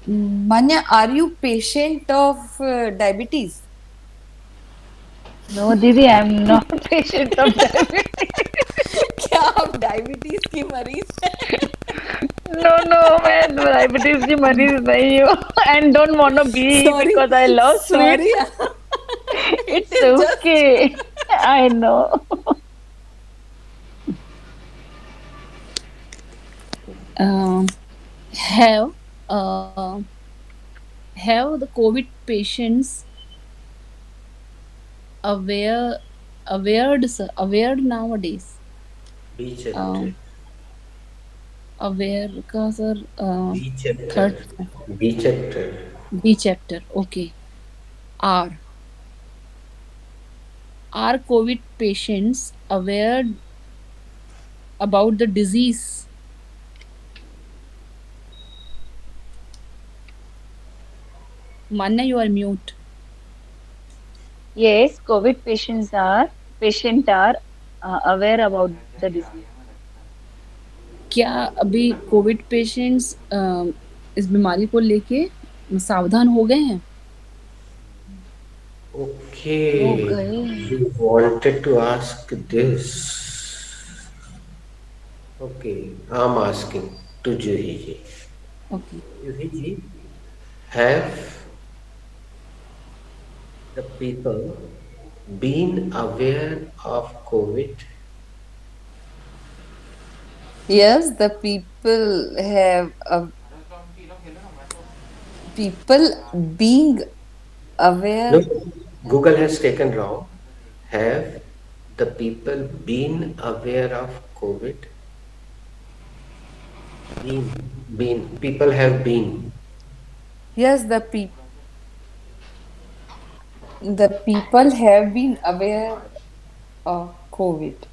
Manya, are you patient of diabetes? No, Didi, I'm not patient of diabetes. क्या आप diabetes की मरीज हैं? No, no, मैं diabetes की मरीज नहीं हूँ and don't wanna be sorry, because I love sorry, sweets. It It's is just okay. I know. uh, have uh, have the COVID patients aware aware nowadays? B Uh, chapter aware का sir B chapter third B chapter B chapter okay are are COVID patients aware about the disease? Manna, you are mute. Yes, COVID patient are aware about the disease. क्या अभी Covid patients इस बीमारी को लेके सावधान हो गए हैं? ओके हो गए। You wanted to ask this okay I am asking to Juhi ji Okay. Juhi ji have the people been aware of COVID yes, the people have people being no aware. Google has taken wrong have the people been aware of COVID been people have been Yes, the people have been aware of COVID.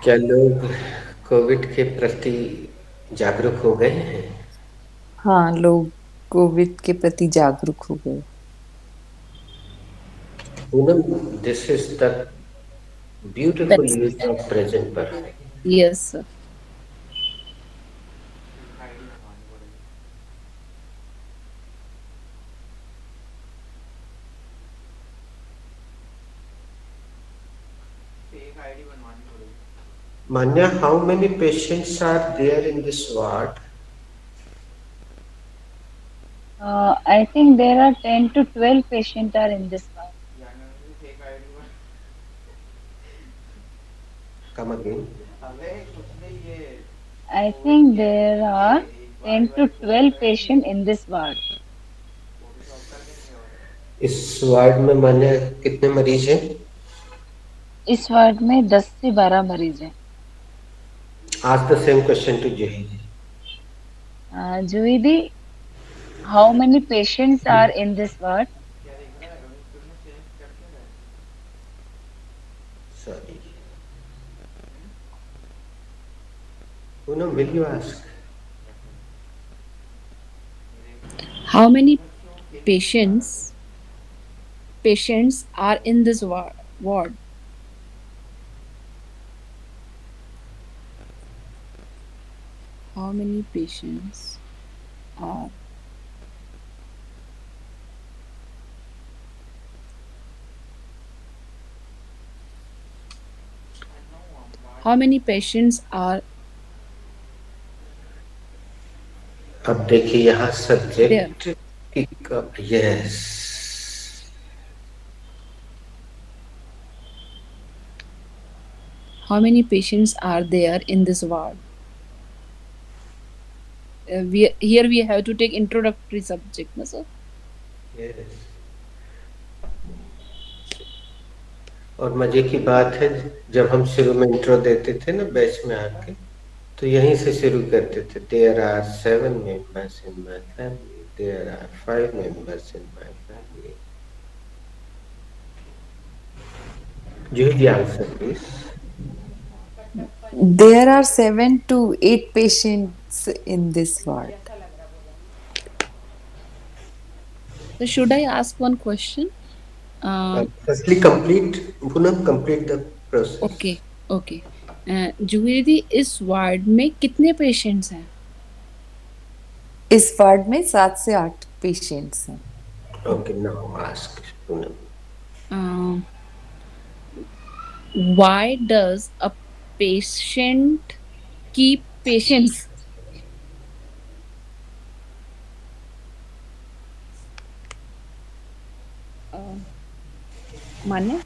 क्या लोग Covid के प्रति जागरूक हो गए हैं हाँ, लोग कोविड के प्रति जागरूक हो गए। Poonam this is the beautiful Best. Use of present perfect Yes, sir. Manya, how many patients are there in this ward? I think there are 10 to 12 patients are in this one. Come again. I think there are 10 to 12 patients in this ward. इस ward में मान्य कितने मरीज हैं? इस ward में 10 से 12 मरीज हैं। Ask the same question to Juhi. Juidi, how many patients are in this ward? Sorry. Poonam, will you ask? How many patients are in this ward? How many patients are? How many patients are अब देखिए यहाँ there? Subject yes How many patients are there in this ward? Here we have to take introductory subject, na sir? Yes और मजे की बात है जब हम शुरू में इंट्रो देते थे ना बैच में आके तो यहीं से शुरू करते थे there are 7 members in my family there are 5 members in my family Juhi ji answer please. There are 7 to 8 patients in this ward. So should I ask one question? Firstly complete the process. Okay okay Juhi दीदी इस ward में कितने patients हैं? इस ward में 7 से 8 patients हैं। Okay, now ask Poonam. Why does a patient keep patients? Manya?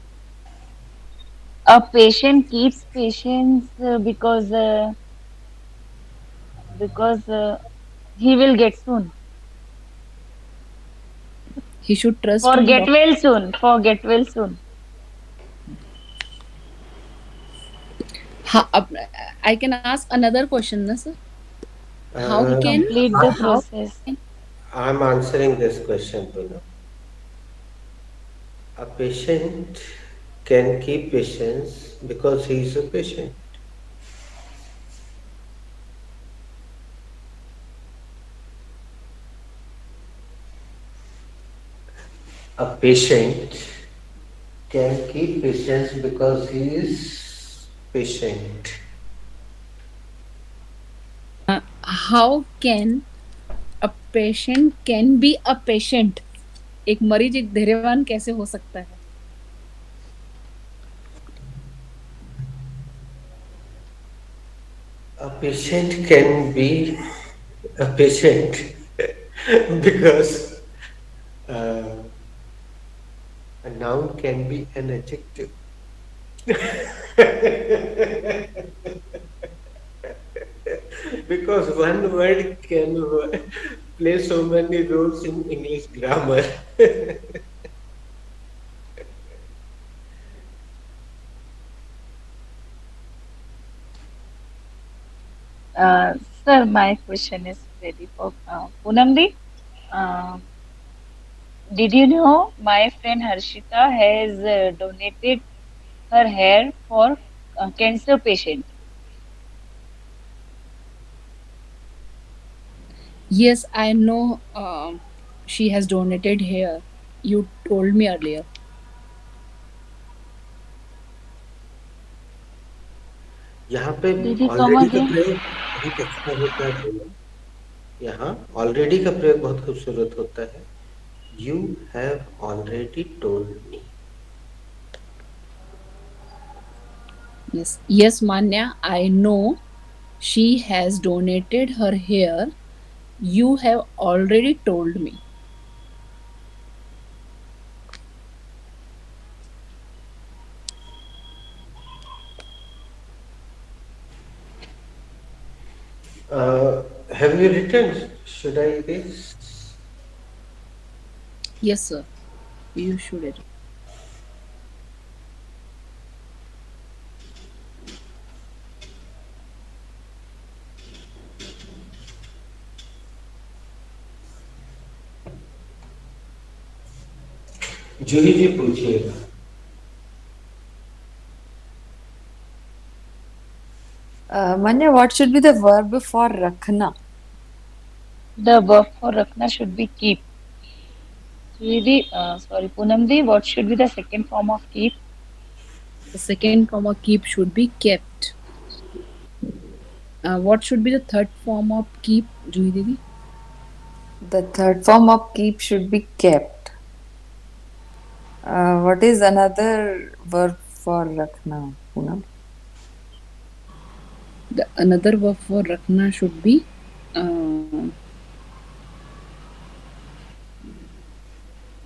A patient keeps patients because he will get soon. He should trust For on get doctor. well soon. For get well soon. I can ask another question, na, sir? How Uh, can Complete the how process. I'm answering this question, Poonam. A patient can keep patients because he is a patient. A patient can keep patients because he is patient. how can a patient can be a patient? एक मरीज एक धैर्यवान कैसे हो सकता है? A patient can be a patient because a noun can be an adjective. Because one word can play so many roles in English grammar. Sir, my question is ready for Poonamdi. Uh, did you know my friend Harshita has donated her hair for cancer patient? Yes, I know. She has donated hair. You told me earlier. यहाँ पे Did you come already का again? प्रयोग बहुत अच्छा होता है बोला। यहाँ ऑलरेडी का प्रयोग बहुत खूबसूरत होता है। You have already told me. Yes, yes, Manya, I know she has donated her hair. You have already told me. Have you written? Should I erase? Yes, sir. You should. जूही जी पूछिएगा। Manya, what should be the verb for rakhna? The verb for rakhna should be keep. Sorry, Poonamdi, what should be the second form of keep? The second comma keep should be kept. What should be the third form of keep, Juhi Didi? The third form of keep should be kept. What is another verb for rakhna, Poonam? The another verb for rakhna should be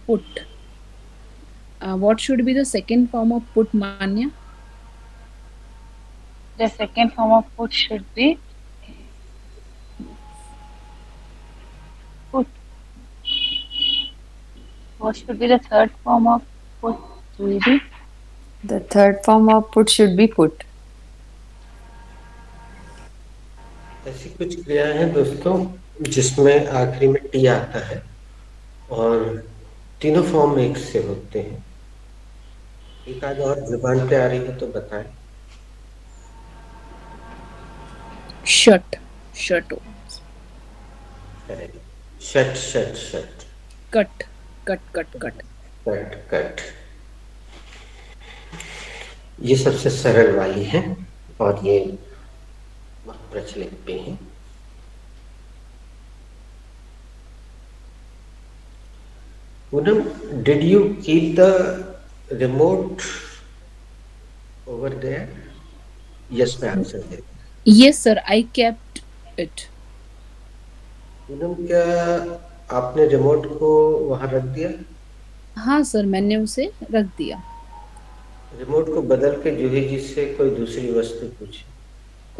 put. What should be the second form of put, Manya? The second form of put should be put. What should be the third form of put, Judy? The third form of put should be put. ऐसी कुछ क्रियाएं हैं दोस्तों जिसमें आखिरी में T आता है और तीनों फॉर्म एक से होते हैं। एक आध और जुबान पे आ रही है तो बताएं। Shut. Shut. Shut shut shut. Cut. Cut. Cut. Cut. Cut cut. ये सबसे सरल वाली है और ये बहुत प्रचलित भी है। Poonam, did you keep the remote over there? Yes में answer they. Yes, sir, I kept it. Poonam, क्या आपने रिमोट को वहां रख दिया? हाँ सर, मैंने उसे रख दिया. रिमोट को बदल के जूही जी से कोई दूसरी वस्तु पूछे.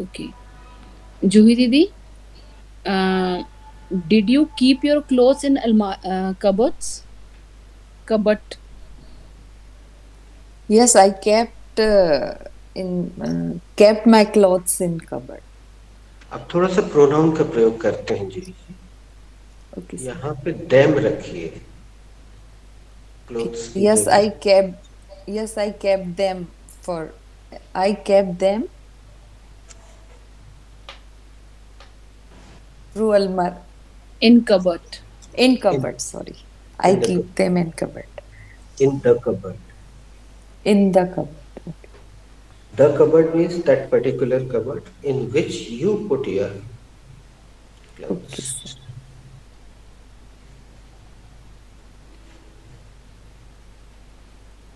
ओके. जूही दीदी, did you keep your clothes in cupboards? Cupboard. Yes, I kept my clothes in cupboard. अब थोड़ा सा प्रोनाउन का प्रयोग करते हैं जूही जी. Okay, sir. यहाँ पे them रखिए क्लोथ्स की Yes, जगह. I kept them I kept them through almar In cupboard. in cupboard. Sorry, I In the keep them in cupboard. In the cupboard. In the cupboard. Okay. The cupboard means that particular cupboard in which you put your clothes. Okay, sir.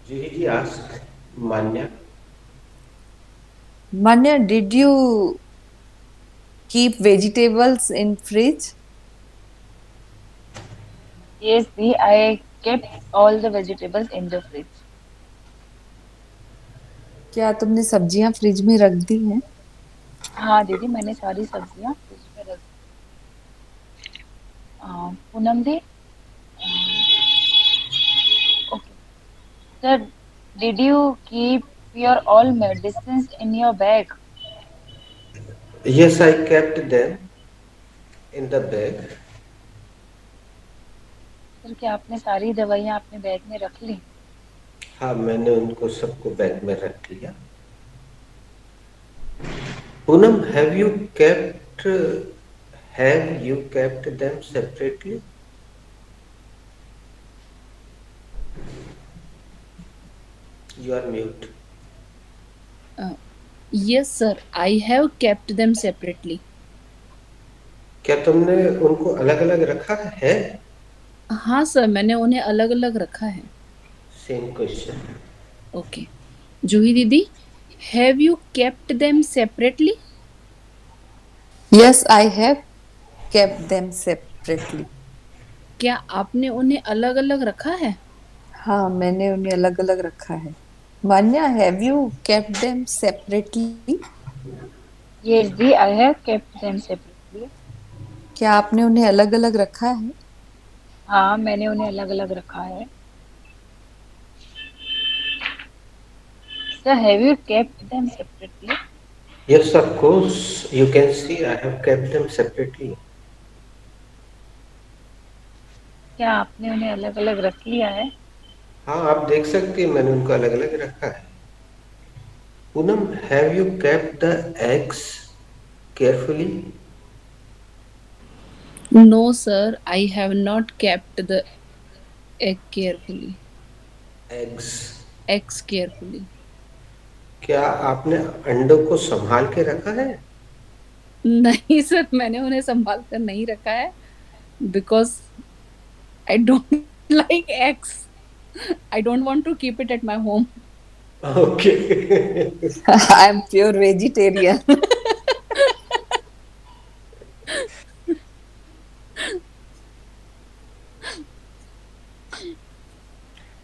Juhi ji asked Manya, Manya, did you keep vegetables in fridge? Yes, Dee, I kept all the vegetables in the fridge. क्या तुमने सब्जियां fridge में रख दी हैं? हाँ दीदी, मैंने सारी सब्जियां फ्रिज में रख दी. पूनम दी, okay. Sir, did you keep your all medicines in your bag? yes, I kept them in the bag. Sir, क्या आपने सारी दवाइयाँ अपने बैग में रख ली? हाँ, मैंने उनको सबको बैग में रख लिया. Poonam, have you kept them separately? You are mute. Yes, sir, I have kept them separately. क्या तुमने उनको अलग अलग रखा है? हाँ सर, मैंने उन्हें अलग अलग रखा है. Same question. ओके. जूही दीदी, have you kept them separately? Yes, I have kept them separately. क्या आपने उन्हें अलग अलग रखा है? हाँ, मैंने उन्हें अलग अलग रखा है. Manya, have you kept them separately? Yes, Dee, I have kept them separately. क्या आपने उन्हें अलग अलग रखा है? हाँ, मैंने उन्हें अलग अलग रखा है. Sir, have you kept them separately? Yes, of course. You can see I have kept them separately. क्या आपने उन्हें अलग अलग रख लिया है? हाँ, आप देख सकते हैं मैंने उनको अलग अलग रखा है. Poonam, have you kept the eggs carefully? No, sir, I have not kept the egg carefully. Eggs carefully. क्या आपने अंडों को संभाल के रखा है? नहीं सर, मैंने उन्हें संभाल कर नहीं रखा है, because I don't like eggs. I don't want to keep it at my home. Okay. I am pure vegetarian.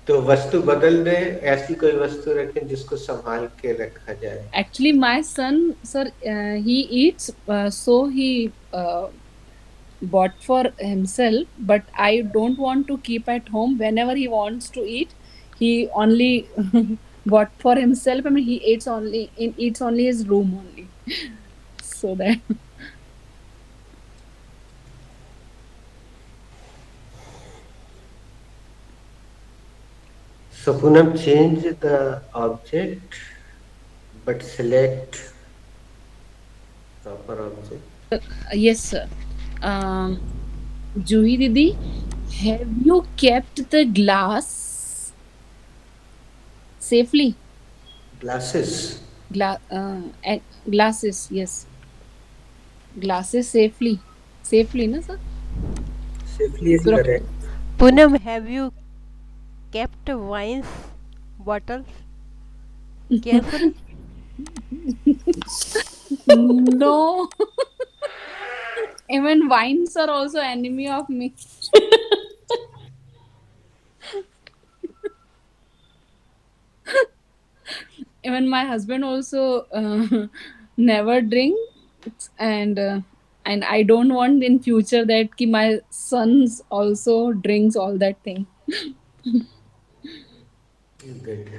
तो वस्तु बदल दे, ऐसी कोई वस्तु रखें जिसको संभाल के रखा जाए. Actually, my son, sir, he eats, so he bought for himself, but I don't want to keep at home. Whenever he wants to eat, he only bought for himself. I mean, he eats only his room only. So that. So Poonam, change the object, but select proper object. Yes, sir. Juhi Didi, have you kept the glass safely? Glasses. And glasses, yes. Glasses safely, na sir? Safely is correct. Poonam, have you kept wines bottles carefully? No. Even wines are also enemy of me. Even my husband also never drinks, and I don't want in future that ki my sons also drinks all that thing. Good.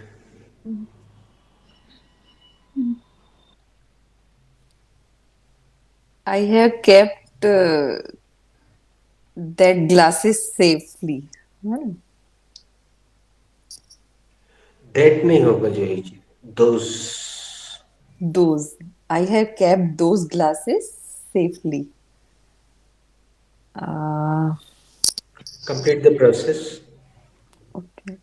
I have kept that glasses safely. Hmm. That नहीं होगा जही जी. Those. Those. I have kept those glasses safely. Uh, Complete the process. okay.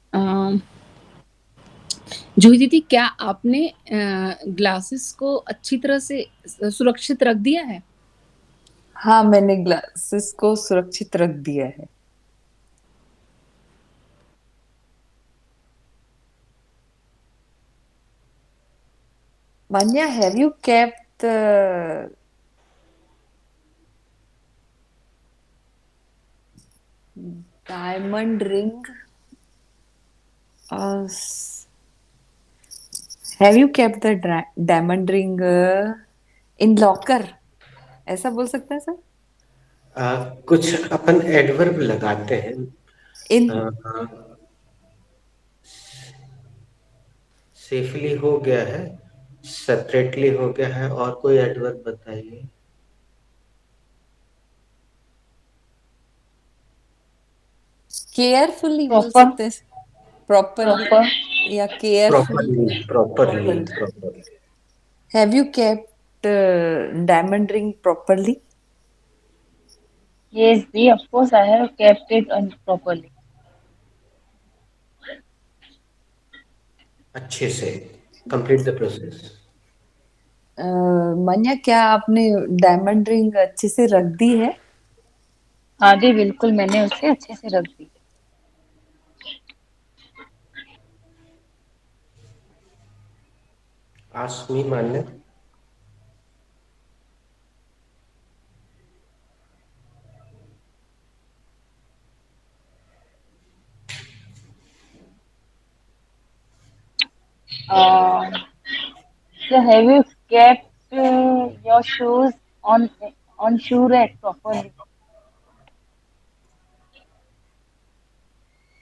जूही दीदी, क्या आपने glasses को अच्छी तरह से सुरक्षित रख दिया है? हाँ, मैंने ग्लासेस को सुरक्षित रख दिया है. Manya, have you kept the diamond ring? Uh, have you kept the diamond ring in locker? ऐसा बोल सकते हैं सर? कुछ अपन एडवर्ब लगाते हैं. In सेफली हो गया है, सेपरेटली हो गया है, और कोई एडवर्ब बताइए. carefully बोल Proper. सकते हैं. Properly Proper. या carefully. properly. Have you kept diamond ring properly? Yes, Dee, of course, I have kept it properly. अच्छे से. Complete the process. मन्या, क्या आपने डायमंड रिंग अच्छे से रख दी है? हाँ दी, बिल्कुल मैंने उसे अच्छे से रख दी. आस्क मी मान्य. So have you kept your shoes on shoe rack properly?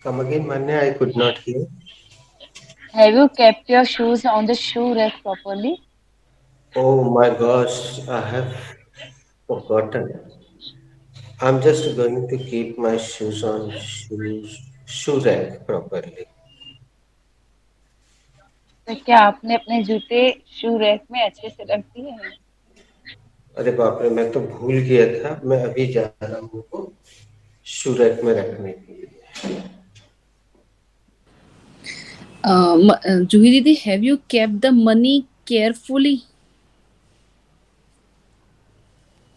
Come again Manya, I could not hear. Have you kept your shoes on the shoe rack properly? Oh my gosh, I have forgotten. I'm just going to keep my shoes on shoe rack properly. तो क्या आपने अपने जूते shoe rack में अच्छे से रख दिए हैं? अरे बाप रे, मैं तो भूल गया था. मैं अभी जा रहा हूँ उनको शू रैक में रखने के लिए. जूही दीदी, have you kept the money carefully?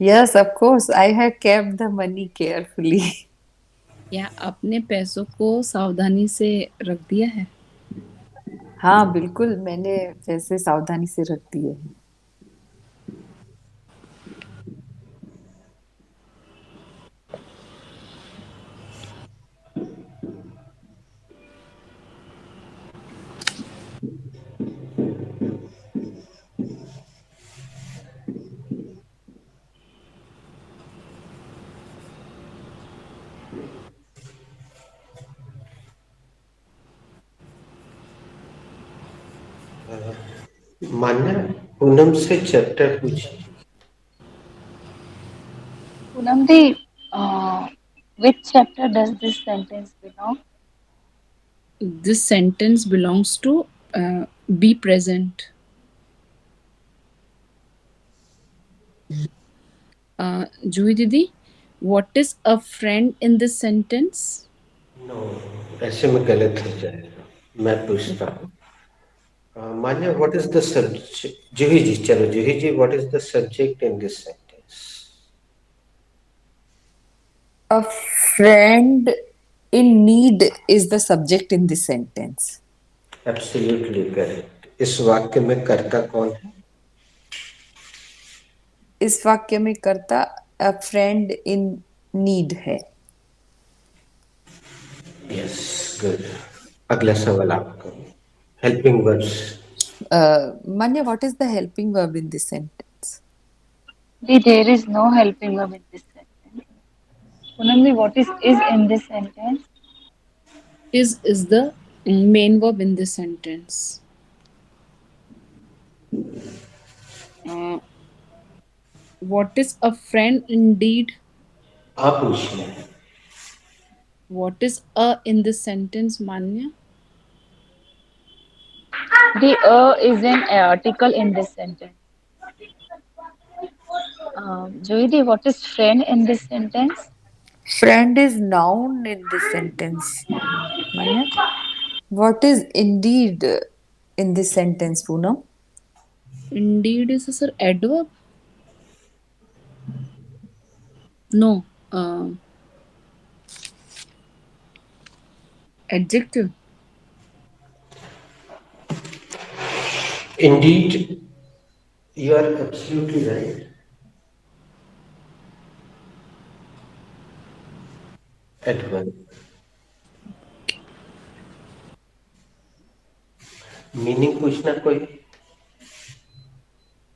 Yes, of course. I have kept the money carefully. या आपने पैसों को सावधानी से रख दिया है? हाँ, बिल्कुल, मैंने पैसे सावधानी से रख दिए हैं. मान्य, पूनम से चैप्टर पूछिए. पूनम दी, which chapter does this sentence belong? This sentence belongs to be present. जूही दीदी, what is a friend in this sentence? No, ऐसे में गलत हो जाएगा. मैं पूछता हूँ. Manya, what is the subject? Juhi ji, चलो Juhi ji, what is the subject in this sentence? A friend In need is the subject in this sentence. Absolutely correct. इस वाक्य में कर्ता कौन है? इस वाक्य में कर्ता a friend in need है। Yes, good. अगला सवाल आपका। Helping verbs. Manya, what is the helping verb in this sentence? There is no helping verb in this sentence. Punamdi, what is in this sentence? Is the main verb in this sentence. What is a friend indeed? आप पूछिए। What is a in this sentence, Manya? The is an article in this sentence. Joyidi, what is friend in this sentence? Friend is noun in this sentence. Manya, what is indeed in this sentence, Poonam? Indeed is a sir adverb. No. Adjective. Indeed, you are absolutely right. Adverb. Meaning पूछना कोई?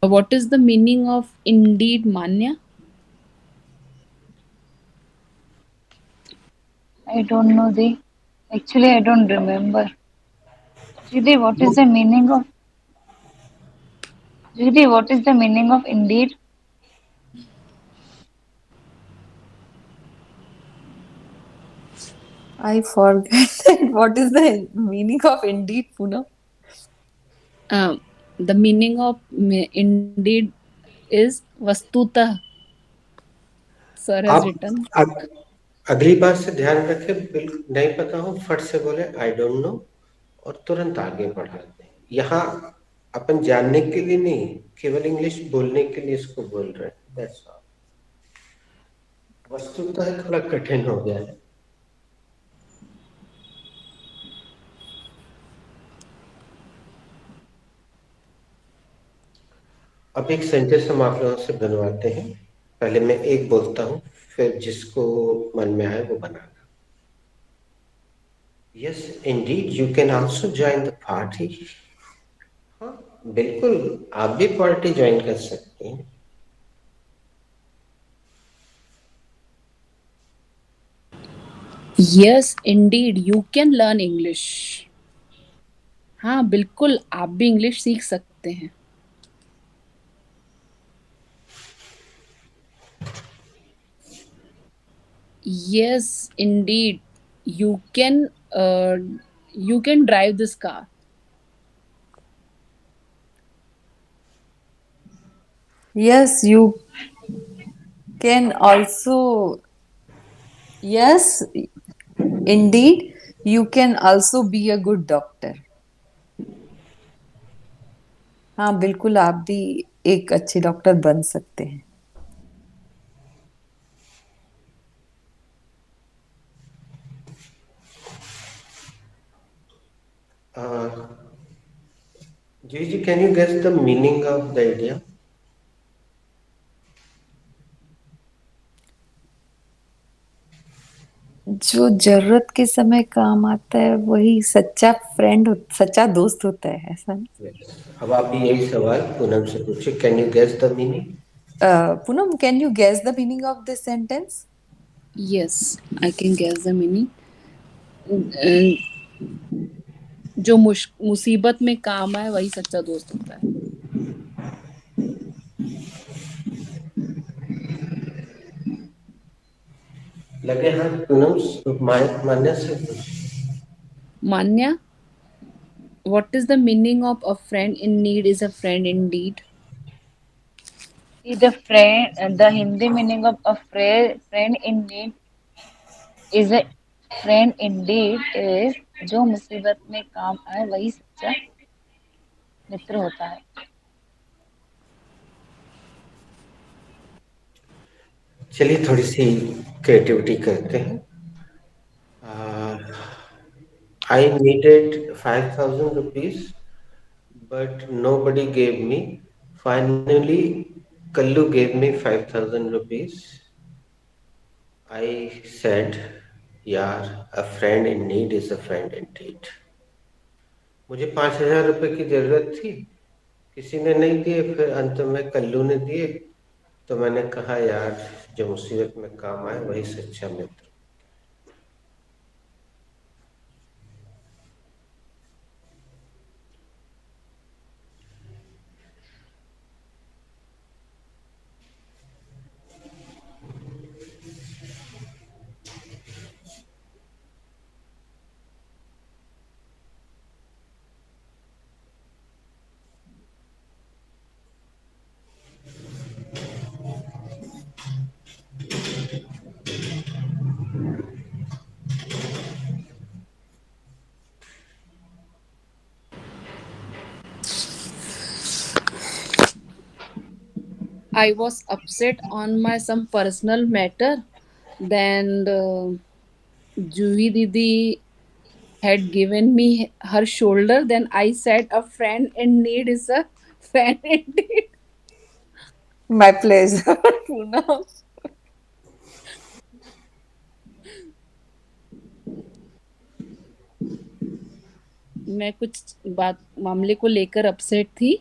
What is the meaning of indeed, Manya? I don't know the. Actually, I don't remember. Joyidi, what is the meaning of? Joyidi, what is the meaning of indeed? I forget what is the meaning of indeed, Poonam? The meaning of indeed is vastutah. Sir has आप written. अगली बार से ध्यान रखें, बिल्कुल नहीं पता हो फट से बोले आई डोंट नो और तुरंत आगे बढ़ा दें। यहाँ अपन जानने के लिए नहीं, केवल इंग्लिश बोलने के लिए इसको बोल रहे हैं। That's all. वस्तुतः थोड़ा कठिन हो गया है। अब एक सेंटेंस हम आप लोगों से बनवाते हैं। पहले मैं एक बोलता हूं, फिर जिसको मन में आए वो बनाना। Yes indeed you can also join the party. हाँ बिल्कुल, आप भी पार्टी ज्वाइन कर सकते हैं। Yes, indeed, you can learn English. हाँ बिल्कुल, आप भी इंग्लिश सीख सकते हैं। Yes, indeed, you can drive this car. Yes, you can also. Yes, indeed, you can also be a good doctor. हाँ बिल्कुल, आप भी एक अच्छे डॉक्टर बन सकते हैं। जी, can you guess the meaning of the idea? जो जरूरत के समय काम आता है वही सच्चा फ्रेंड, सच्चा दोस्त होता है, ऐसा ना? अब आप भी यही सवाल पूनम से पूछिए, can you guess the meaning? Poonam, can you guess the meaning of this sentence? Yes, I can guess the meaning. जो मुसीबत में काम आए वही सच्चा दोस्त होता है। लगे हाथ पूनम मान्या से पूछिए। Manya, what is the meaning of a friend in need is a friend indeed? See, the Hindi meaning of a friend in need is a friend indeed is जो मुसीबत में काम आए वही सच्चा मित्र होता है। चलिए थोड़ी सी क्रिएटिविटी करते हैं। I needed 5,000 rupees, but nobody gave me. Finally, Kallu gave me 5,000 rupees. I said, यार, a friend in need is a friend indeed. मुझे 5,000 रुपए की जरूरत थी, किसी ने नहीं दिए, फिर अंत में कल्लू ने दिए। तो मैंने कहा यार, जो मुसीबत में काम आए वही सच्चा मित्र। I was upset on my some personal matter. Then Juhi Didi had given me her shoulder. Then I said, "A friend in need is a friend indeed." My pleasure, Poonam. मैं कुछ बात मामले को लेकर अपसेट थी,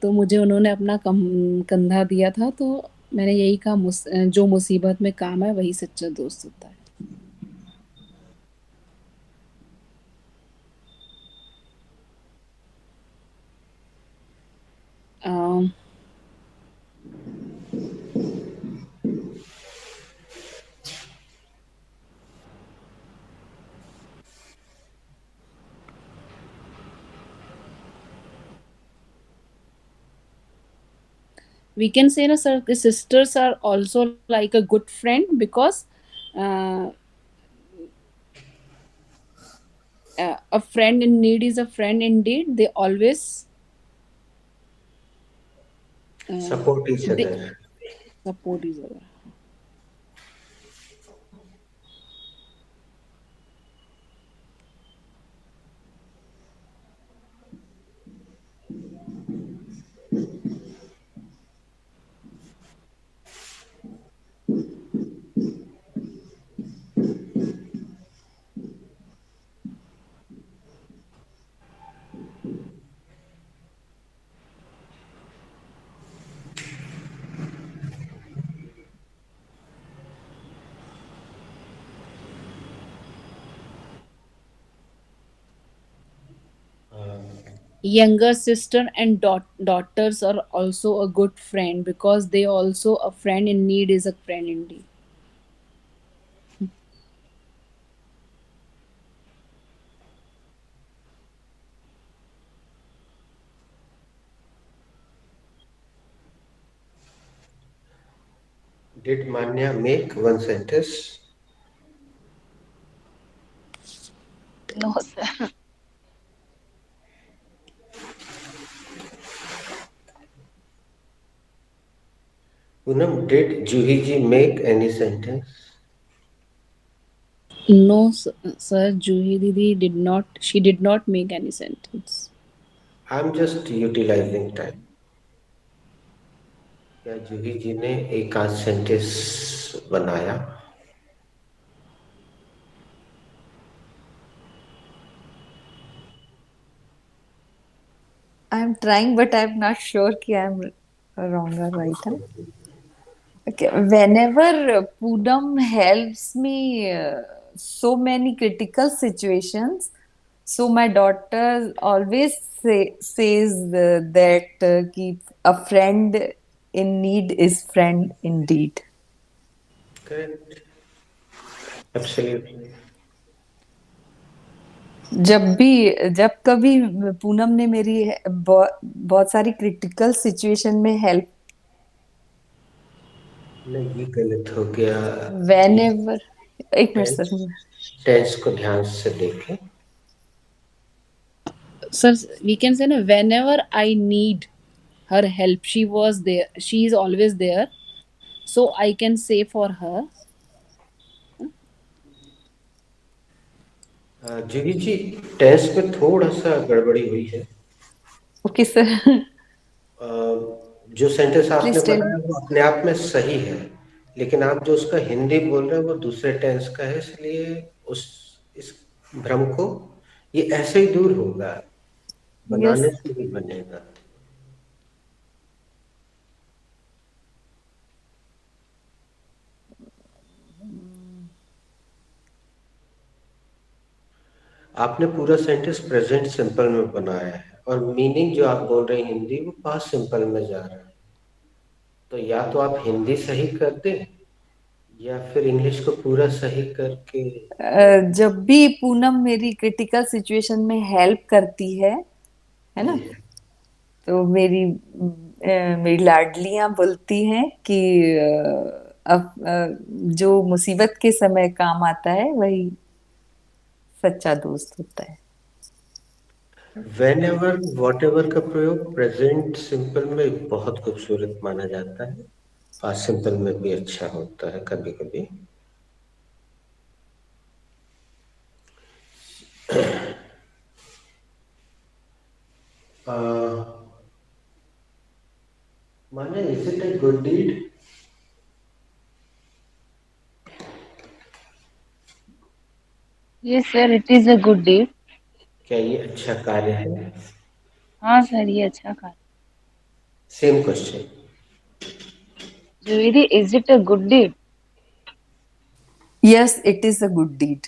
तो मुझे उन्होंने अपना कंधा दिया था। तो मैंने यही कहा, जो मुसीबत में काम है वही सच्चा दोस्त होता है। We can say, na sir, the sisters are also like a good friend, because uh, a friend in need is a friend indeed. They always Support each they other. support each other. Younger sister and daughters are also a good friend, because they also a friend in need is a friend indeed. Did Manya make one sentence? No, sir. Poonam, did Juhi ji make any sentence? No, sir, Juhi Didi did not. She did not make any sentence. I'm just utilizing time. क्या जूही जी ने एक आध sentence बनाया? I'm trying, but I'm not sure कि I'm wrong or right. Huh? Okay. Whenever Poonam helps me so many critical situations, so my daughter always says that कि a friend in need is friend indeed. Correct. Absolutely. जब कभी पूनम ने मेरी बहुत सारी critical situation में help, नहीं, ये गलत हो गया। whenever, एक मिनट सर, टेंस को ध्यान से देखें। Sir, we can say, whenever I need her help, she was there. She is always there. So I can say for her. जीवी जी, टेस्ट में थोड़ा सा गड़बड़ी हुई है। ओके सर, अ, जो सेंटेंस आपने प्लीज टेल बनाया मी। वो अपने आप में सही है, लेकिन आप जो उसका हिंदी बोल रहे हैं वो दूसरे टेंस का है, इसलिए उस इस भ्रम को, ये ऐसे ही दूर होगा, यस। बनाने से ही बनेगा। आपने पूरा सेंटेंस प्रेजेंट सिंपल में बनाया है और मीनिंग जो आप बोल रहे हैं हिंदी, वो पास्ट सिंपल में जा रहा है। तो या तो आप हिंदी सही कर दें या फिर इंग्लिश को पूरा सही करके। जब भी पूनम मेरी क्रिटिकल सिचुएशन में हेल्प करती है ना, जी। तो मेरी लाडलियां बोलती हैं कि जो मुसीबत के समय काम आता है वही सच्चा दोस्त होता है। वेन एवर वॉट एवर का प्रयोग प्रेजेंट सिंपल में बहुत खूबसूरत माना जाता है, पास्ट सिंपल में भी अच्छा होता है कभी कभी। माने, is it a good deed? Yes, sir, it is a good deed. क्या ये अच्छा कार्य है? हाँ सर, ये अच्छा कार्य। Same question. Juviri, is it a good deed? Yes, it is a good deed.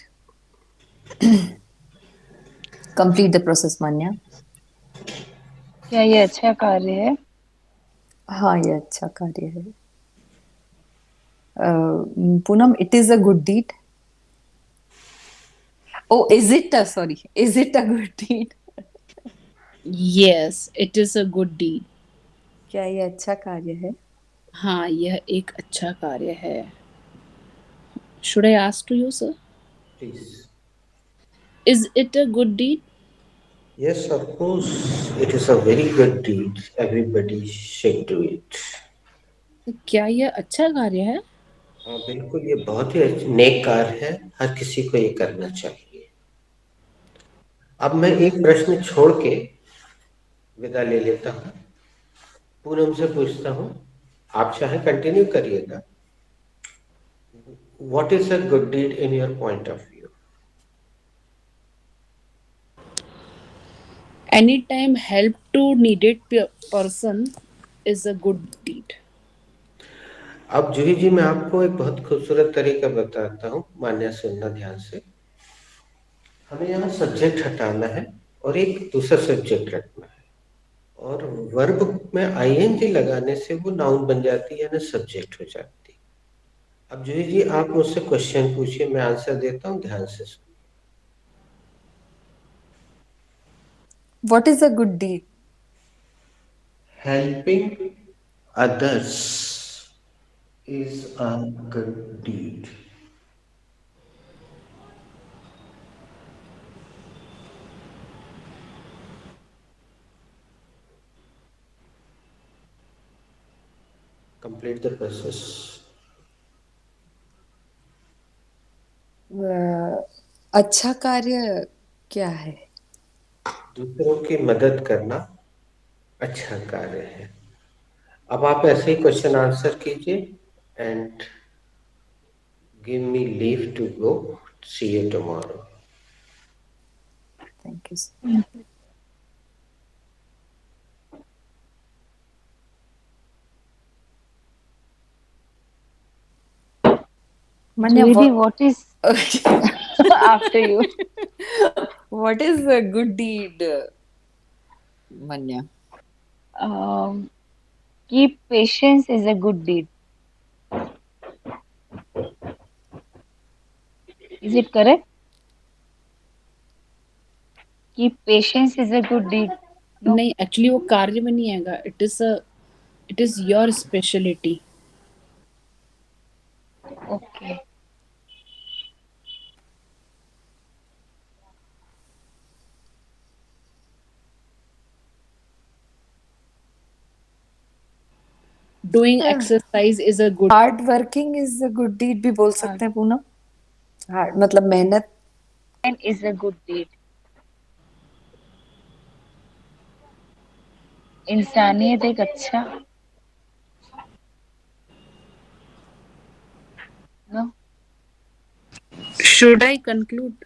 Complete the process Manya. क्या ये अच्छा कार्य है? हाँ, ये अच्छा कार्य है। Poonam, it is a good deed. Oh, is it, sorry, is it a good deed? Yes, it is a good deed. क्या ये अच्छा कार्य है? हाँ, यह एक अच्छा कार्य है। Should I ask to you, sir? Please. Is it a good deed? Yes, of course, it is a very good deed. Everybody should do it. तो क्या यह अच्छा कार्य है? हाँ बिल्कुल, ये बहुत ही नेक कार्य है, हर किसी को ये करना चाहिए। अब मैं एक प्रश्न छोड़ के विदा ले लेता हूँ, पूनम से पूछता हूँ, आप चाहे कंटिन्यू करिएगा। What is a good deed in your point of view? Anytime help to needed person is a good deed. अब जूही जी, मैं आपको एक बहुत खूबसूरत तरीका बताता हूँ, मान्य सुनना ध्यान से। हमें यहाँ सब्जेक्ट हटाना है और एक दूसरा सब्जेक्ट रखना है, और वर्ब में आईएनजी लगाने से वो नाउन बन जाती है ना, सब्जेक्ट हो जाती है। अब जूही जी, आप मुझसे क्वेश्चन पूछिए, मैं आंसर देता हूँ, ध्यान से सुनिए। What is a good deed? Helping others is a good deed. Complete the process. अच्छा कार्य क्या है? दूसरों की मदद करना अच्छा कार्य है। अब आप ऐसे ही क्वेश्चन आंसर कीजिए and give me leave to go. See you tomorrow. Thank you. Manya, Juviri, what is what after you? what is a good deed, Manya? Um, keep patience is a good deed. Is it correct? Keep patience is a good deed. No? नहीं, actually वो कार्य में नहीं आएगा. It is your speciality. Okay. Doing exercise is a good. Hard working is a good deed भी बोल हाँ, सकते हैं पूनम। हार्ड मतलब मेहनत is a good deed. इंसानियत एक अच्छा, no? Should I conclude?